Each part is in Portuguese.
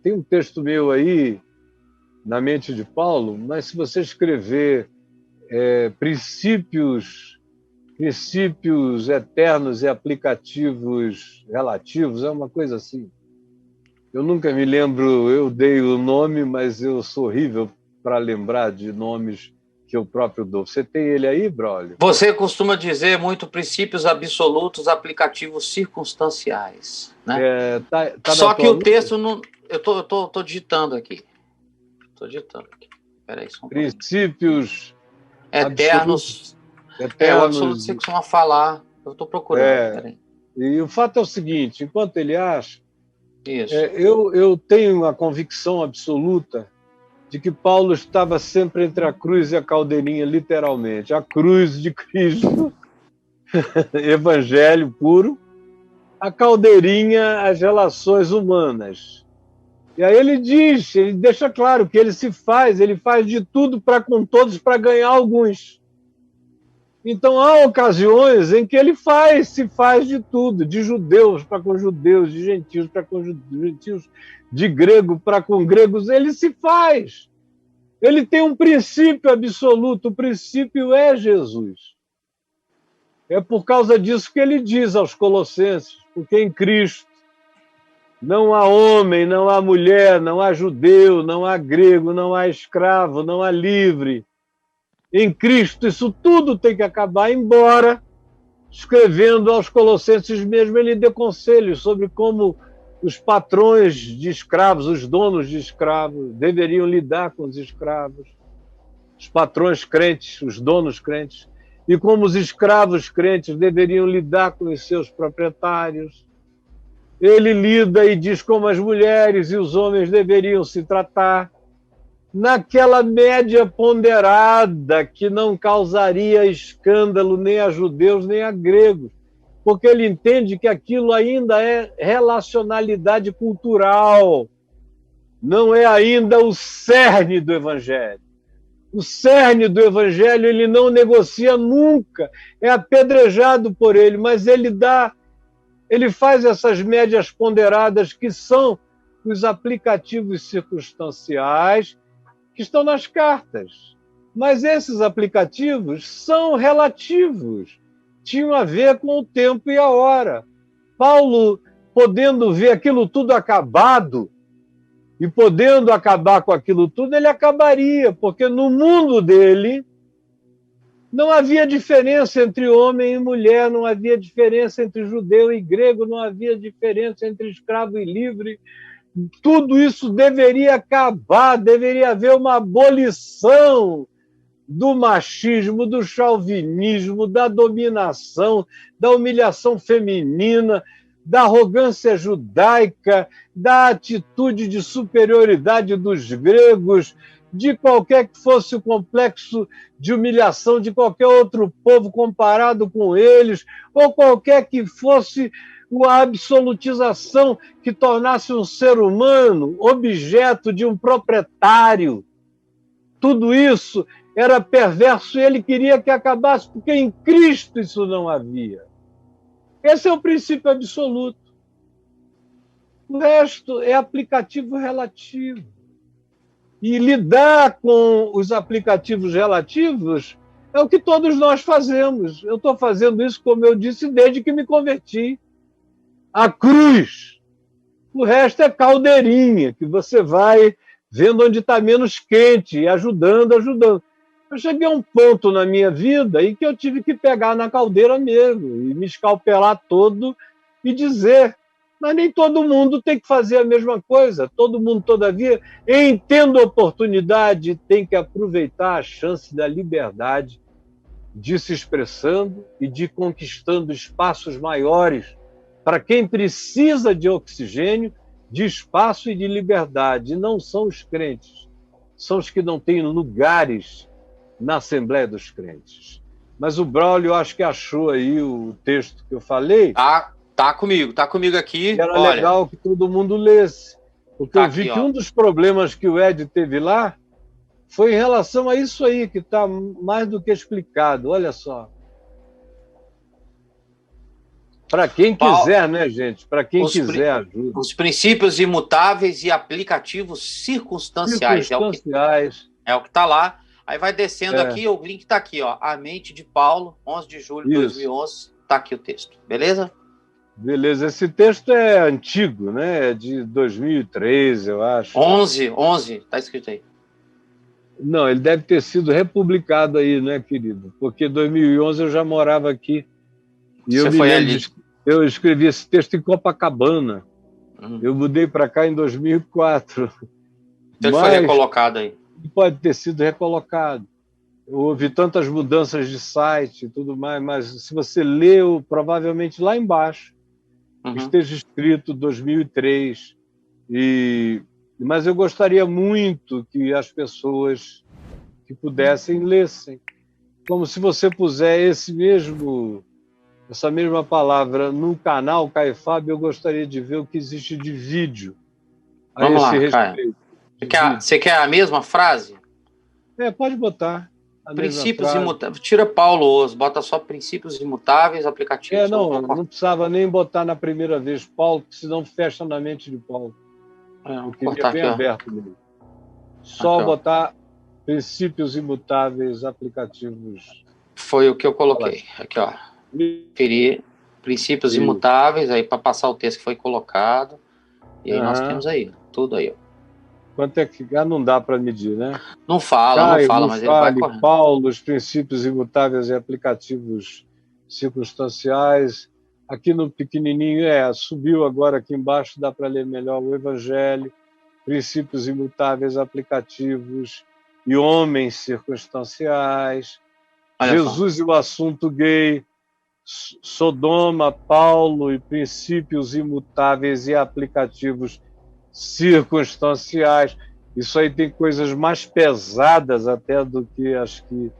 Tem um texto meu aí, na mente de Paulo, mas se você escrever princípios eternos e aplicativos relativos, é uma coisa assim. Eu nunca me lembro, eu dei o nome, mas eu sou horrível para lembrar de nomes que eu próprio dou. Você tem ele aí, Braulio? Você costuma dizer muito princípios absolutos aplicativos circunstanciais, né? Tá na Só que tua o mente? texto não... Eu tô digitando aqui. Estou digitando aqui. Peraí, só um pouquinho. Princípios absolutos, Eternos. O absoluto eternos. você costuma falar. Eu estou procurando. Peraí. E o fato é o seguinte, enquanto ele acha, Isso. eu tenho a convicção absoluta de que Paulo estava sempre entre a cruz e a caldeirinha, literalmente. A cruz de Cristo, evangelho puro, a caldeirinha, as relações humanas. E aí ele deixa claro que ele faz de tudo para com todos para ganhar alguns. Então há ocasiões em que ele se faz de tudo, de judeus para com judeus, de gentios para com gentios, de grego para com gregos, ele se faz. Ele tem um princípio absoluto, o princípio é Jesus. É por causa disso que ele diz aos Colossenses, porque em Cristo não há homem, não há mulher, não há judeu, não há grego, não há escravo, não há livre. Em Cristo isso tudo tem que acabar, embora, escrevendo aos Colossenses mesmo, ele dê conselhos sobre como os patrões de escravos, os donos de escravos, deveriam lidar com os escravos, os patrões crentes, os donos crentes, e como os escravos crentes deveriam lidar com os seus proprietários. Ele lida e diz como as mulheres e os homens deveriam se tratar, naquela média ponderada que não causaria escândalo nem a judeus nem a gregos, porque ele entende que aquilo ainda é relacionalidade cultural, não é ainda o cerne do Evangelho. O cerne do Evangelho ele não negocia nunca, é apedrejado por ele, mas ele faz essas médias ponderadas que são os aplicativos circunstanciais que estão nas cartas. Mas esses aplicativos são relativos, tinham a ver com o tempo e a hora. Paulo, podendo ver aquilo tudo acabado, e podendo acabar com aquilo tudo, ele acabaria, porque no mundo dele não havia diferença entre homem e mulher, não havia diferença entre judeu e grego, não havia diferença entre escravo e livre. Tudo isso deveria acabar, deveria haver uma abolição do machismo, do chauvinismo, da dominação, da humilhação feminina, da arrogância judaica, da atitude de superioridade dos gregos, de qualquer que fosse o complexo de humilhação de qualquer outro povo comparado com eles, ou qualquer que fosse a absolutização que tornasse um ser humano objeto de um proprietário. Tudo isso era perverso e ele queria que acabasse, porque em Cristo isso não havia. Esse é o princípio absoluto. O resto é aplicativo relativo. E lidar com os aplicativos relativos é o que todos nós fazemos. Eu estou fazendo isso, como eu disse, desde que me converti. A cruz. O resto é caldeirinha, que você vai vendo onde está menos quente e ajudando. Eu cheguei a um ponto na minha vida em que eu tive que pegar na caldeira mesmo e me escalpelar todo e dizer, mas nem todo mundo tem que fazer a mesma coisa. Todo mundo, todavia, em tendo oportunidade, tem que aproveitar a chance da liberdade de se expressando e de conquistando espaços maiores para quem precisa de oxigênio, de espaço e de liberdade. E não são os crentes, são os que não têm lugares na Assembleia dos Crentes. Mas o Braulio, acho que achou aí o texto que eu falei. Tá comigo aqui. Era legal que todo mundo lesse. Porque eu vi que um dos problemas que o Ed teve lá foi em relação a isso aí, que está mais do que explicado. Olha só. Para quem quiser, né, gente? Para quem quiser ajuda. Os princípios imutáveis e aplicativos circunstanciais. Circunstanciais. É o que está lá. Aí vai descendo aqui, o link está aqui, ó. A Mente de Paulo, 11 de julho de 2011. Está aqui o texto, beleza? Beleza. Esse texto é antigo, né? É de 2013, eu acho. 11, está escrito aí. Não, ele deve ter sido republicado aí, né, querido? Porque em 2011 eu já morava aqui. E Você foi ali. Eu escrevi esse texto em Copacabana. Eu mudei para cá em 2004. Então ele foi recolocado aí. Pode ter sido recolocado. Houve tantas mudanças de site e tudo mais, mas se você leu, provavelmente lá embaixo esteja escrito 2003. Mas eu gostaria muito que as pessoas que pudessem lessem. Como se você puser essa mesma palavra no canal Caifab, eu gostaria de ver o que existe de vídeo. Vamos lá, Caio. Você quer a mesma frase? Pode botar. Princípios imutáveis. Tira Paulo Osso, bota só princípios imutáveis, aplicativos. Não precisava nem botar na primeira vez Paulo, porque senão fecha na mente de Paulo. Vou cortar bem aqui, aberto mesmo. Só aqui, botar princípios imutáveis, aplicativos. Foi o que eu coloquei. Aqui, ó. Conferir princípios imutáveis, aí para passar o texto que foi colocado. E aí nós temos aí, tudo aí, ó. Quanto é que não dá para medir, né? Não fala, mas ele vai correndo. Paulo, os princípios imutáveis e aplicativos circunstanciais. Aqui no pequenininho, subiu agora aqui embaixo, dá para ler melhor o Evangelho, princípios imutáveis, aplicativos e homens circunstanciais. Jesus e o assunto gay, Sodoma, Paulo e princípios imutáveis e aplicativos circunstanciais. Isso aí tem coisas mais pesadas até do que acho que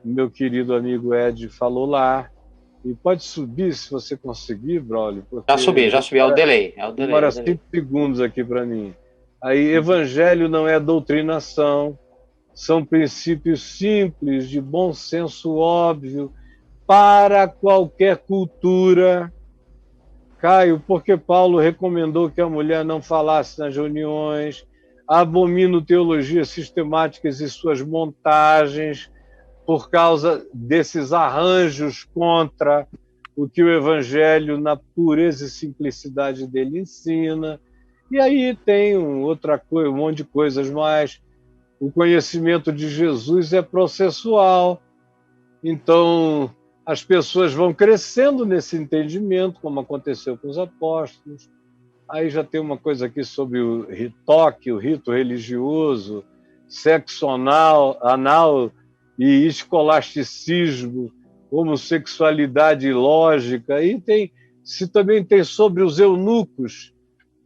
meu querido amigo Ed falou lá. E pode subir se você conseguir, Braulio. Já subi, é o delay. Demora 5 segundos aqui para mim. Aí, Evangelho não é doutrinação, são princípios simples, de bom senso óbvio, para qualquer cultura. Caio, porque Paulo recomendou que a mulher não falasse nas reuniões, abomino teologias sistemáticas e suas montagens, por causa desses arranjos contra o que o Evangelho, na pureza e simplicidade dele, ensina. E aí tem outra coisa, um monte de coisas mais. O conhecimento de Jesus é processual. Então, as pessoas vão crescendo nesse entendimento, como aconteceu com os apóstolos. Aí já tem uma coisa aqui sobre o ritoque, o rito religioso, sexo anal e escolasticismo, homossexualidade lógica. E também tem sobre os eunucos,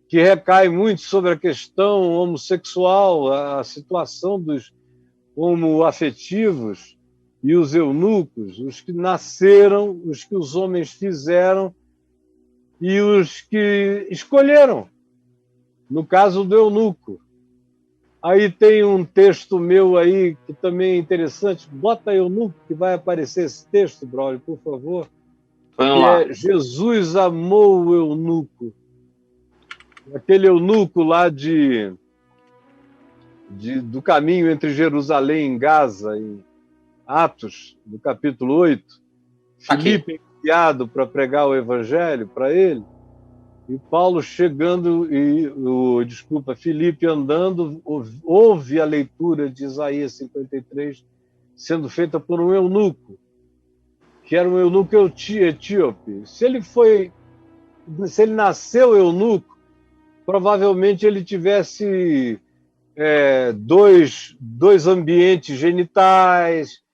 que recai muito sobre a questão homossexual, a situação dos homoafetivos e os eunucos, os que nasceram, os que os homens fizeram e os que escolheram, no caso do eunuco. Aí tem um texto meu aí que também é interessante. Bota eunuco, que vai aparecer esse texto, Braulio, por favor. Vamos lá. Jesus amou o eunuco. Aquele eunuco lá do caminho entre Jerusalém e Gaza, em Atos, no capítulo 8. Filipe enviado para pregar o evangelho para ele. E Paulo chegando, Filipe andando, ouve a leitura de Isaías 53 sendo feita por um eunuco, que era um eunuco etíope. Se ele nasceu eunuco, provavelmente ele tivesse dois ambientes genitais,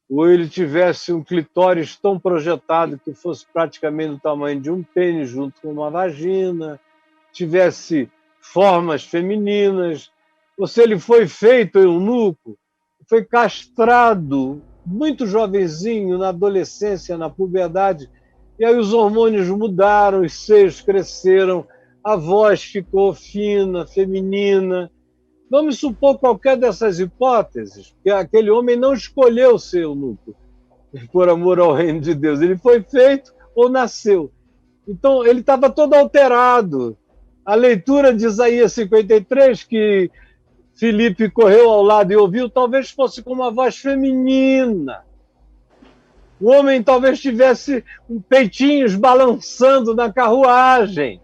ou ele tivesse um clitóris tão projetado que fosse praticamente do tamanho de um pênis junto com uma vagina, tivesse formas femininas, ou se ele foi feito eunuco, foi castrado muito jovenzinho, na adolescência, na puberdade, e aí os hormônios mudaram, os seios cresceram, a voz ficou fina, feminina. Vamos supor qualquer dessas hipóteses, que aquele homem não escolheu ser eunuco, por amor ao reino de Deus. Ele foi feito ou nasceu. Então, ele estava todo alterado. A leitura de Isaías 53, que Filipe correu ao lado e ouviu, talvez fosse com uma voz feminina. O homem talvez tivesse peitinhos balançando na carruagem.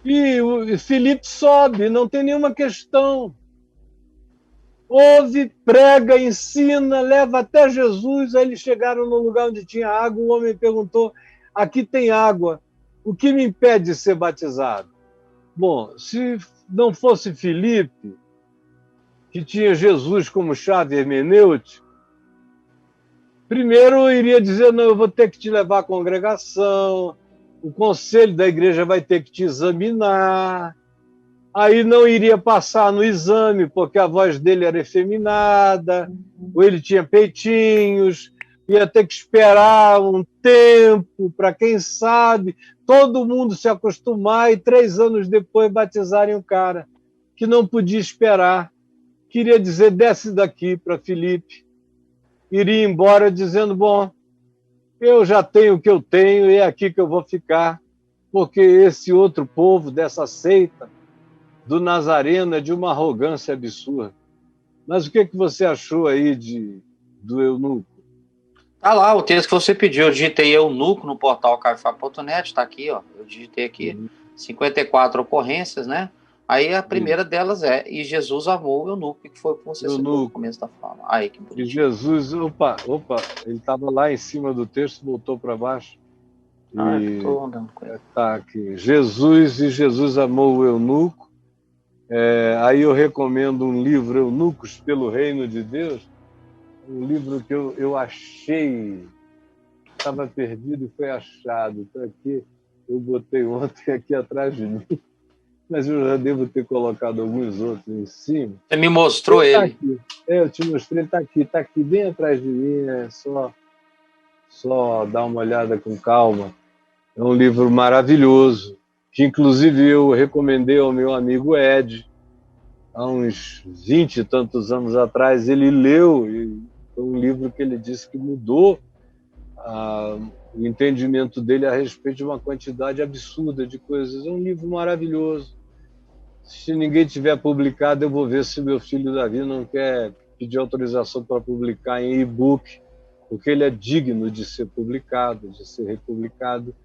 E o Filipe sobe, não tem nenhuma questão. Ouve, prega, ensina, leva até Jesus. Aí eles chegaram no lugar onde tinha água. O homem perguntou: aqui tem água, o que me impede de ser batizado? Bom, se não fosse Filipe, que tinha Jesus como chave hermenêutica, primeiro eu iria dizer: não, eu vou ter que te levar à congregação, o conselho da igreja vai ter que te examinar. Aí não iria passar no exame, porque a voz dele era efeminada, ou ele tinha peitinhos, ia ter que esperar um tempo para, quem sabe, todo mundo se acostumar e 3 anos depois batizarem o cara, que não podia esperar. Queria dizer: desce daqui, para Filipe. Iria embora dizendo: bom, eu já tenho o que eu tenho e é aqui que eu vou ficar, porque esse outro povo dessa seita do Nazareno é de uma arrogância absurda. Mas o que você achou aí do eunuco? Tá lá o texto que você pediu. Eu digitei eunuco no portal caifá.net, tá aqui, ó. Eu digitei aqui 54 ocorrências, né? Aí a primeira delas é: e Jesus amou o eunuco, que foi o que você citou no começo da fala. Aí, que bonitinho. E Jesus, opa, ele estava lá em cima do texto, voltou para baixo. Tô andando com ele. Tá aqui. Jesus amou o eunuco. Aí eu recomendo um livro, Eunucos pelo Reino de Deus, um livro que eu achei, estava perdido e foi achado. Então aqui, eu botei ontem aqui atrás de mim, mas eu já devo ter colocado alguns outros em cima. Você me mostrou ele? Tá aqui. Eu te mostrei, está aqui bem atrás de mim, é só dar uma olhada com calma. É um livro maravilhoso, que inclusive eu recomendei ao meu amigo Ed, há uns 20 e tantos anos atrás. Ele leu, e foi um livro que ele disse que mudou o entendimento dele a respeito de uma quantidade absurda de coisas. É um livro maravilhoso. Se ninguém tiver publicado, eu vou ver se meu filho Davi não quer pedir autorização para publicar em e-book, porque ele é digno de ser publicado, de ser republicado.